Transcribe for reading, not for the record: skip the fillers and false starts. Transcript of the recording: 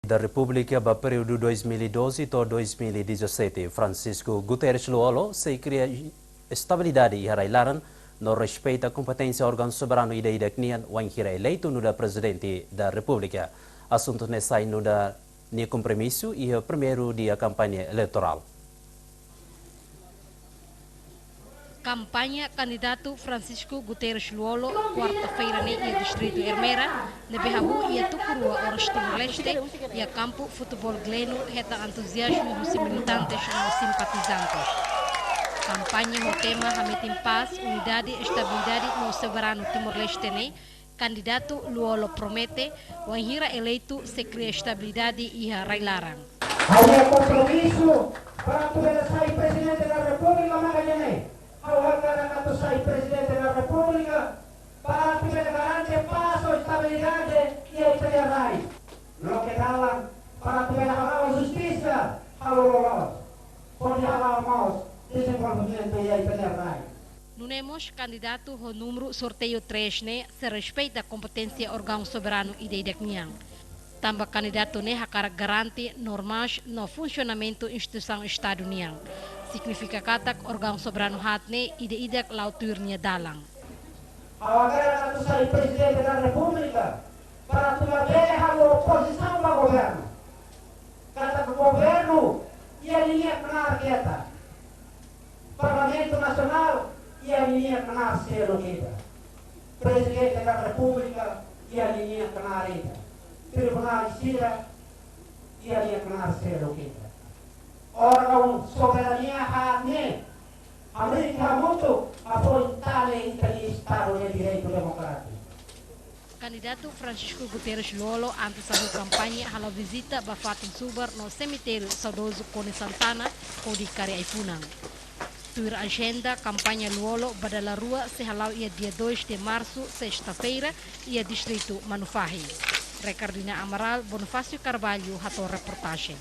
da República para o período 2012 a 2017, Francisco Guterres Luolo se cria estabilidade e harailaran no respeito à competência órgão soberano e da idecnian wanhira eleito no da presidente da República. Assunto nessa no da compromisso e o primeiro dia campanha eleitoral. Campanha candidato Francisco Guterres Luolo, quarta-feira no distrito Ermera, Nebehabu e Tucurua, Oros Timor-Leste, e a campo futebol gleno, reta entusiasmo dos militantes e simpatizantes. Campanha no tema Hametim Paz, Unidade e Estabilidade no Soberano Timor-Leste, candidato Luolo promete, o Anhira eleito se cria estabilidade e a Railarang. Há compromisso para poder sair presidente da República, Magallanes. Ao sair presidente da República, para poder garantir paz, estabilidade e equidade. Não quedavam para poder falar a justiça, pode falar desenvolvimento e equidade. Nunemos candidato ao número sorteio 3 se respeita a competência órgão soberano e de idecnian. Também candidato hakar garante normas no funcionamento instituição Estado niang. Significa katak órgão soberano hatne e de idek lauturnya dalang. Agora eu sair presidente da República para poder a oposição ao governo. Cada governo e a linha penal Parlamento Nacional e a linha penal ser presidente da República e a linha penal Tribunal de Sira e a linha penal ser órgão soberania hatne Amerika muito apoiar o Estado de Direito Democrático. Candidato Francisco Guterres Luolo antes da campanha hala visita Bafatin Subar no cemitério saudoso Cone Santana ou de Cariaipunang. Tuir agenda campanha Luolo badala rua se halau ia dia 2 de março, sexta-feira, ia distrito Manufahi. Recardina Amaral, Bonifácio Carvalho, Rato Reportagem.